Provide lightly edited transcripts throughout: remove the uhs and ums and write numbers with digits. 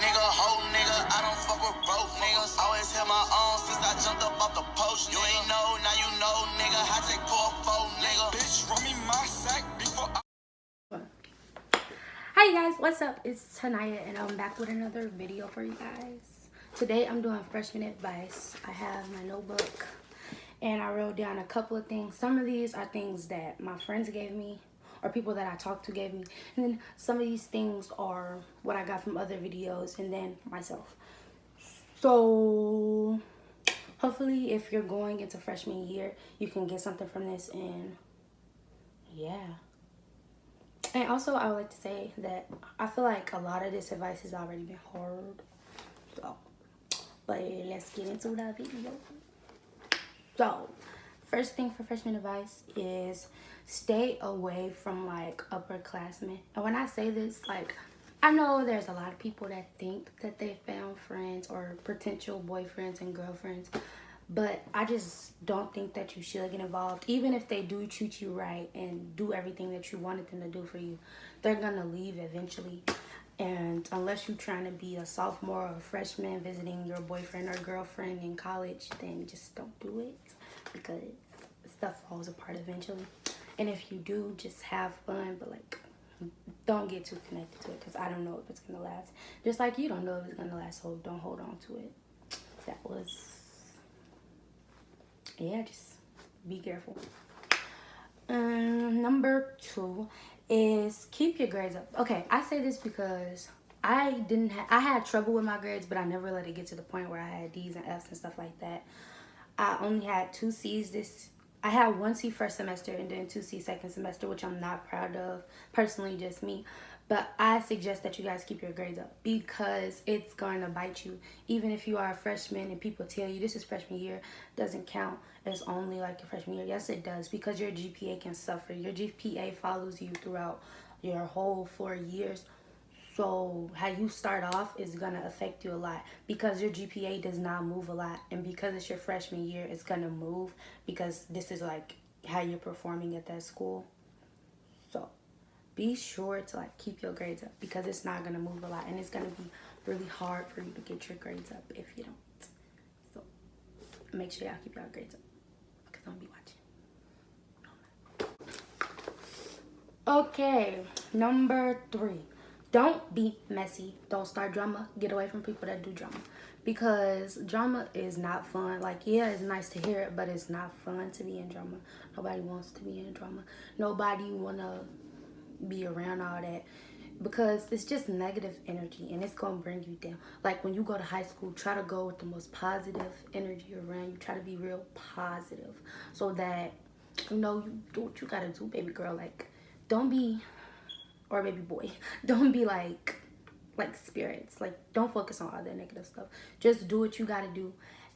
nigga, whole nigga. I don't fuck with broke niggas. Always hit my own since I jumped up off the post. You ain't know, now you know, nigga. I take poor phone, nigga. Bitch, run me my sack before I... Hi you guys, what's up? It's Tanaya and I'm back with another video for you guys. Today I'm doing freshman advice. I have my notebook and I wrote down a couple of things. Some of these are things that my friends gave me or people that I talked to gave me. And then some of these things are what I got from other videos and then myself. So hopefully if you're going into freshman year, you can get something from this and yeah. And also, I would like to say that I feel like a lot of this advice has already been heard. So, but let's get into the video. So, first thing for freshman advice is stay away from like upperclassmen. And when I say this, like, I know there's a lot of people that think that they found friends or potential boyfriends and girlfriends. But I just don't think that you should get involved. Even if they do treat you right and do everything that you wanted them to do for you, they're going to leave eventually. And unless you're trying to be a sophomore or a freshman visiting your boyfriend or girlfriend in college, then just don't do it because stuff falls apart eventually. And if you do, just have fun, but like don't get too connected to it because I don't know if it's going to last. Just like you don't know if it's going to last, so don't hold on to it. That was... yeah, just be careful. Number 2 is keep your grades up. Okay, I say this because I had trouble with my grades, but I never let it get to the point where I had D's and F's and stuff like that. I only had 2 C's I had 1 C first semester and then 2 C second semester, which I'm not proud of, personally, just me. But I suggest that you guys keep your grades up because it's going to bite you. Even if you are a freshman and people tell you this is freshman year, doesn't count. It's only like your freshman year. Yes, it does, because your GPA can suffer. Your GPA follows you throughout your whole 4 years. So how you start off is going to affect you a lot because your GPA does not move a lot. And because it's your freshman year, it's going to move because this is like how you're performing at that school. So be sure to like keep your grades up because it's not going to move a lot and it's going to be really hard for you to get your grades up if you don't. So make sure y'all keep y'all grades up because I'm going to be watching. Okay, number 3. Don't be messy. Don't start drama. Get away from people that do drama. Because drama is not fun. Like, yeah, it's nice to hear it, but it's not fun to be in drama. Nobody wants to be in drama. Nobody want to be around all that. Because it's just negative energy and it's going to bring you down. Like, when you go to high school, try to go with the most positive energy around you. Try to be real positive. So that, you know, you do what you got to do, baby girl. Like, don't be... or baby boy, don't be like spirits. Like, don't focus on all that negative stuff. Just do what you gotta do.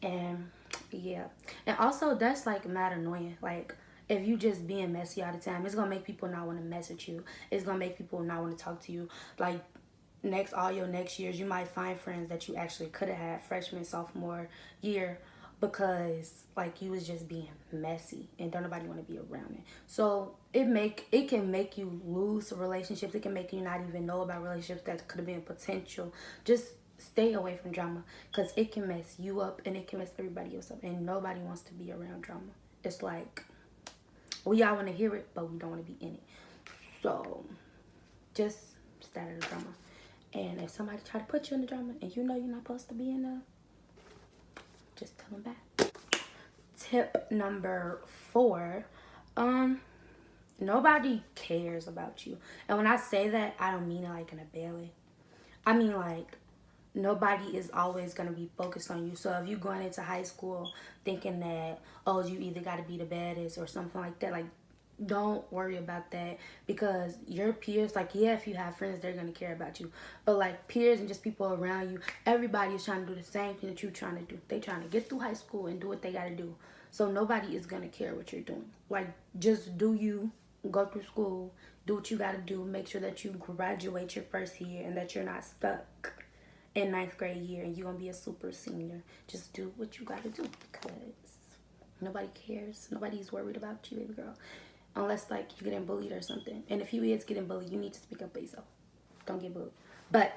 And yeah, and also that's like mad annoying. Like, if you just being messy all the time, it's gonna make people not want to mess with you. It's gonna make people not want to talk to you. Like, all your next years, you might find friends that you actually could have had freshman, sophomore year, because like you was just being messy and don't nobody want to be around it. So it can make you lose relationships. It can make you not even know about relationships that could have been potential. Just stay away from drama because it can mess you up and it can mess everybody else up, and nobody wants to be around drama. It's like we all want to hear it, but we don't want to be in it. So just stay out of the drama. And if somebody try to put you in the drama and you know you're not supposed to be in there, just tell them back. Tip number 4, nobody cares about you. And when I say that, I don't mean it like in a bad way. I mean like nobody is always going to be focused on you. So if you're going into high school thinking that, oh, you either got to be the baddest or something like that, like, don't worry about that because your peers, like, yeah, if you have friends, they're going to care about you. But, like, peers and just people around you, everybody is trying to do the same thing that you're trying to do. They're trying to get through high school and do what they got to do. So nobody is going to care what you're doing. Like, just do you, go through school, do what you got to do, make sure that you graduate your first year and that you're not stuck in 9th grade year and you're going to be a super senior. Just do what you got to do because nobody cares. Nobody's worried about you, baby girl. Unless, like, you're getting bullied or something. And if you is getting bullied, you need to speak up for yourself. Don't get bullied. But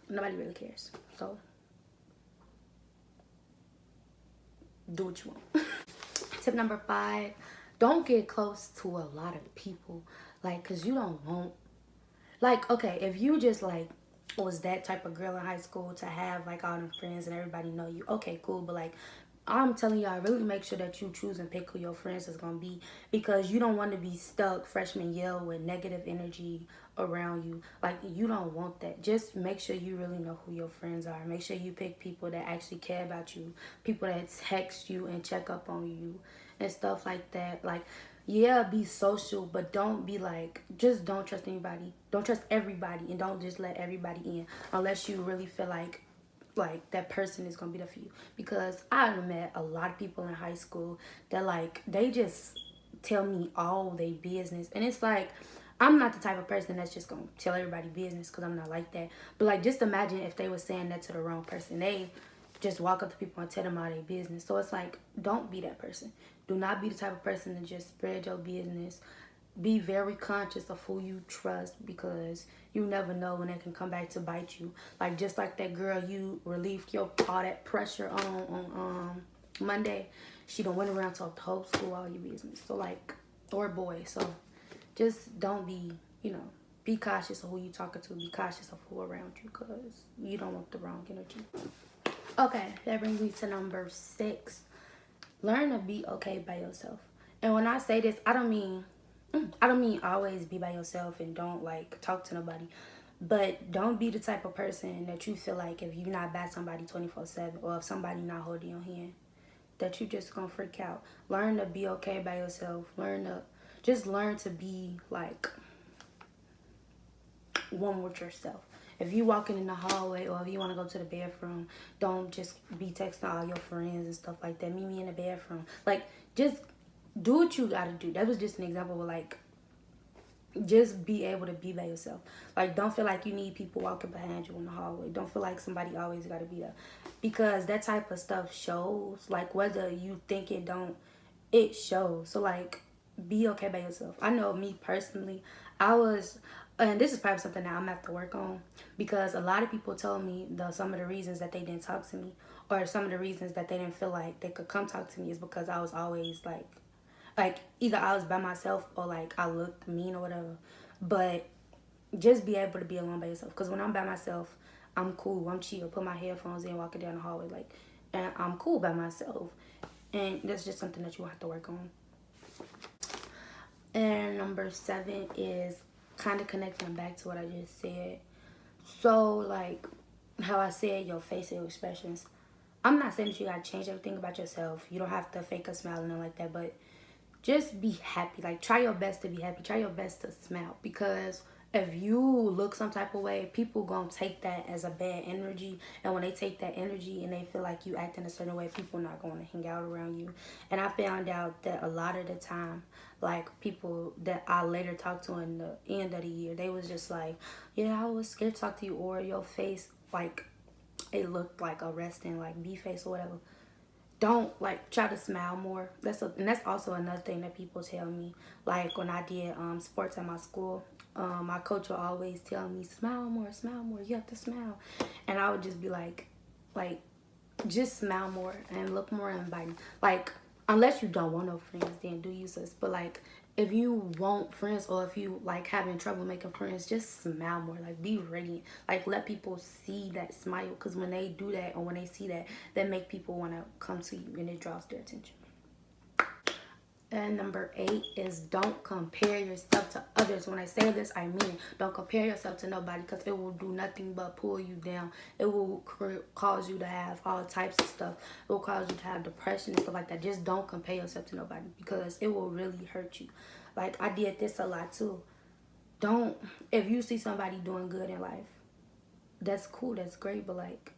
nobody really cares. So do what you want. Tip number 5, don't get close to a lot of people. Like, cause you don't want, like, okay, if you just like was that type of girl in high school to have like all them friends and everybody know you, okay, cool. But like, I'm telling y'all, really make sure that you choose and pick who your friends is gonna be, because you don't want to be stuck freshman year with negative energy around you. Like, you don't want that. Just make sure you really know who your friends are. Make sure you pick people that actually care about you, people that text you and check up on you and stuff like that. Like, yeah, be social, but don't be like, just don't trust anybody. Don't trust everybody, and don't just let everybody in unless you really feel like that person is gonna be there for you. Because I met a lot of people in high school that like, they just tell me all their business, and it's like, I'm not the type of person that's just gonna tell everybody business, because I'm not like that. But like, just imagine if they were saying that to the wrong person. They just walk up to people and tell them all their business. So it's like, don't be that person. Do not be the type of person to just spread your business. Be very conscious of who you trust, because you never know when it can come back to bite you. Like, just like that girl you relieved all that pressure on Monday, she done went around told the whole school all your business. So like, or boy. So just don't be, be cautious of who you talking to. Be cautious of who around you, because you don't want the wrong energy. Okay, that brings me to number 6. Learn to be okay by yourself. And when I say this, I don't mean always be by yourself and don't like talk to nobody. But don't be the type of person that you feel like if you're not by somebody 24/7, or if somebody not holding your hand, that you just gonna freak out. Learn to be okay by yourself. Learn to be like one with yourself. If you walking in the hallway, or if you want to go to the bathroom, don't just be texting all your friends and stuff like that. Meet me in the bathroom. Like, just do what you gotta do. That was just an example of like, just be able to be by yourself. Like, don't feel like you need people walking behind you in the hallway. Don't feel like somebody always gotta be there, because that type of stuff shows. Like, whether you think it don't, it shows. So like, be okay by yourself. I know me personally, and this is probably something that I'm gonna have to work on, because a lot of people told me some of the reasons that they didn't talk to me, or some of the reasons that they didn't feel like they could come talk to me, is because I was always like either I was by myself, or like I looked mean or whatever. But just be able to be alone by yourself, because when I'm by myself, I'm cool, I'm chill, put my headphones in, walking down the hallway, like, and I'm cool by myself. And that's just something that you have to work on. And number 7 is kind of connecting back to what I just said. So like how I said, your facial expressions, I'm not saying that you gotta change everything about yourself. You don't have to fake a smile and nothing like that, but just be happy. Like, try your best to be happy. Try your best to smile, because if you look some type of way, people gonna take that as a bad energy. And when they take that energy and they feel like you acting a certain way, people not gonna hang out around you. And I found out that a lot of the time, like, people that I later talked to in the end of the year, they was just like, yeah, I was scared to talk to you, or your face, like, it looked like a resting, like, bee face or whatever. Don't, like, try to smile more. And that's also another thing that people tell me. Like, when I did sports at my school, my coach would always tell me, smile more, you have to smile. And I would just be like, just smile more and look more inviting. Like, unless you don't want no friends, then do use us. But like, if you want friends, or if you like having trouble making friends, just smile more. Like, be radiant. Like, let people see that smile, because when they do that, or when they see that, that make people want to come to you, and it draws their attention. And number 8 is don't compare yourself to others. When I say this, I mean it. Don't compare yourself to nobody, because it will do nothing but pull you down. It will cause you to have all types of stuff. It will cause you to have depression and stuff like that. Just don't compare yourself to nobody, because it will really hurt you. Like, I did this a lot too. If you see somebody doing good in life, that's cool, that's great, but like,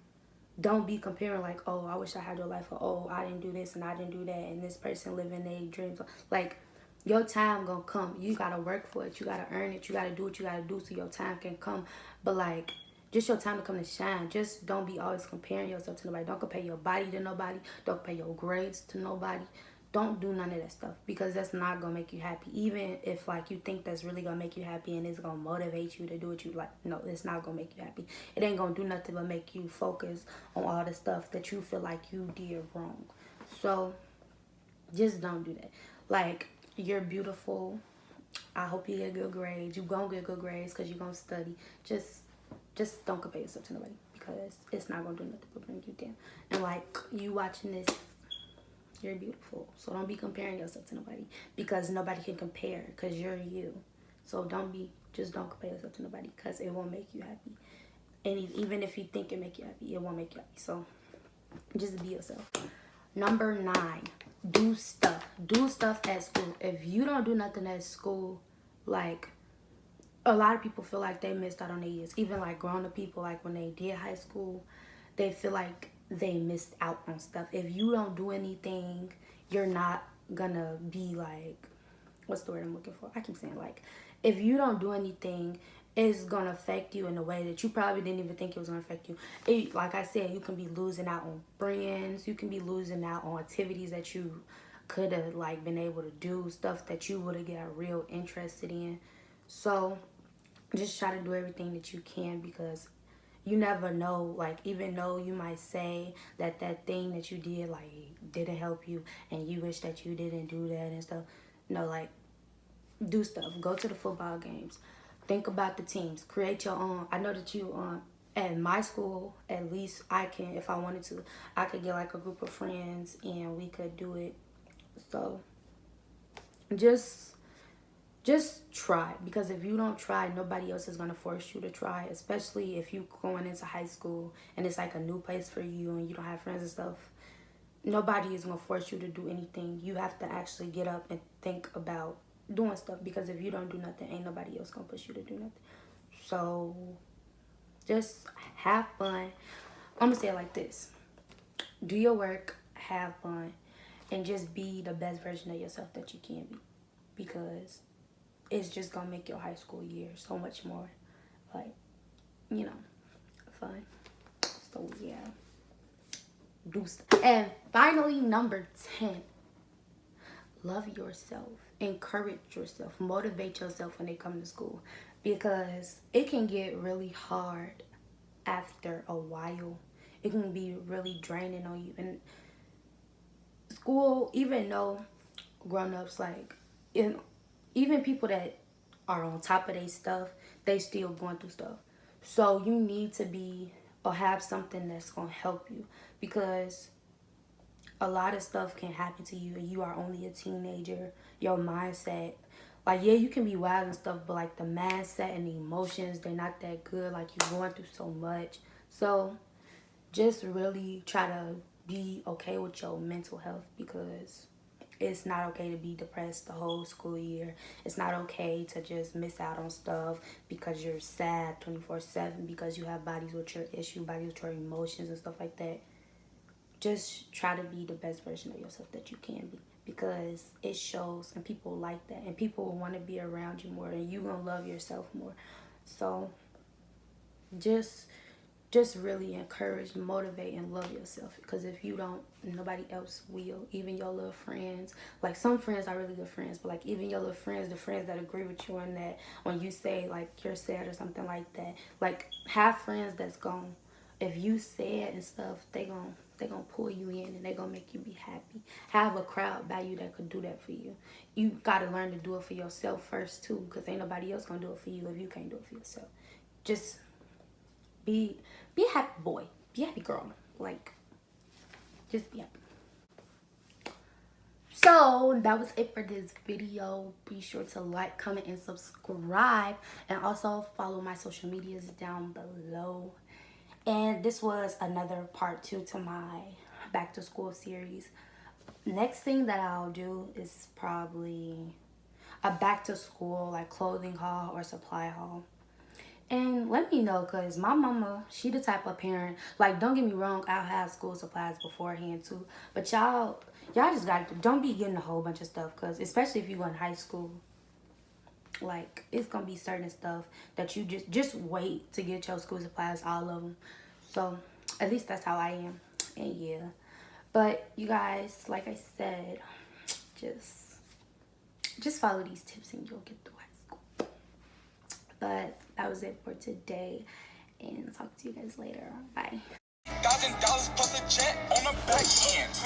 don't be comparing like, oh, I wish I had your life, or oh, I didn't do this and I didn't do that, and this person living their dreams. Like, your time gonna come. You gotta work for it. You gotta earn it. You gotta do what you gotta do so your time can come. But like, just your time to come to shine. Just don't be always comparing yourself to nobody. Don't compare your body to nobody. Don't compare your grades to nobody. don't do none of that stuff, because that's not gonna make you happy. Even if like you think that's really gonna make you happy and it's gonna motivate you to do what you like, no, it's not gonna make you happy. It ain't gonna do nothing but make you focus on all the stuff that you feel like you did wrong. So just don't do that. Like, you're beautiful. I hope you get good grades. You gonna get good grades because you're gonna study. Just don't compare yourself to nobody, because it's not gonna do nothing but bring you down. And like, you watching this, you're beautiful. So don't be comparing yourself to nobody, because nobody can compare, because you're you. So just don't compare yourself to nobody, because it won't make you happy. And even if you think it make you happy, it won't make you happy. So just be yourself. Number 9, do stuff. Do stuff at school. If you don't do nothing at school, like, a lot of people feel like they missed out on their years. Even like grown-up people, like when they did high school, they feel like they missed out on stuff. If you don't do anything, you're not gonna be like, what's the word I'm looking for? I keep saying like, if you don't do anything, it's gonna affect you in a way that you probably didn't even think it was gonna affect you. Like I said, you can be losing out on friends. You can be losing out on activities that you could have like been able to do, stuff that you would have got real interested in. So just try to do everything that you can, because you never know, like, even though you might say that thing that you did like didn't help you and you wish that you didn't do that and stuff, no, like, do stuff. Go to the football games. Think about the teams. Create your own. I know that you at my school, at least I can, if I wanted to, I could get like a group of friends and we could do it. So just try, because if you don't try, nobody else is going to force you to try, especially if you going into high school and it's like a new place for you and you don't have friends and stuff. Nobody is going to force you to do anything. You have to actually get up and think about doing stuff, because if you don't do nothing, ain't nobody else going to push you to do nothing. So just have fun. I'm going to say it like this. Do your work, have fun, and just be the best version of yourself that you can be, because it's just gonna make your high school year so much more, like, you know, fun. So yeah, do stuff. And finally, number 10, love yourself. Encourage yourself. Motivate yourself when they come to school, because it can get really hard after a while. It can be really draining on you. And school, even though grown-ups, like, even people that are on top of their stuff, they still going through stuff. So you need to be or have something that's going to help you, because a lot of stuff can happen to you and you are only a teenager. Your mindset, like, yeah, you can be wild and stuff, but like the mindset and the emotions, they're not that good. Like, you're going through so much. So just really try to be okay with your mental health, because it's not okay to be depressed the whole school year. It's not okay to just miss out on stuff because you're sad 24/7, because you have bodies with your issue, bodies with your emotions and stuff like that. Just try to be the best version of yourself that you can be, because it shows and people like that, and people will want to be around you more, and you're going to love yourself more. So just really encourage, motivate, and love yourself, because if you don't, nobody else will. Even your little friends, like, some friends are really good friends, but like, even your little friends, the friends that agree with you on that, when you say like you're sad or something like that, like, have friends that's gonna, if you sad and stuff, they gonna pull you in and they gonna make you be happy. Have a crowd by you that could do that for you. You gotta learn to do it for yourself first too, because ain't nobody else gonna do it for you if you can't do it for yourself. Just be a happy boy. Be a happy girl. Like, just be happy. So that was it for this video. Be sure to like, comment, and subscribe, and also follow my social medias down below. And this was another part 2 to my back to school series. Next thing that I'll do is probably a back to school, like, clothing haul or supply haul. And let me know, because my mama, she the type of parent, like, don't get me wrong, I'll have school supplies beforehand too, but y'all just don't be getting a whole bunch of stuff, because especially if you go in high school, like, it's gonna be certain stuff that you just wait to get your school supplies, all of them. So at least that's how I am. And yeah, but you guys, like I said, just follow these tips and you'll get through high school. But that was it for today, and I'll talk to you guys later. Bye. $1,000 plus a jet on the back end.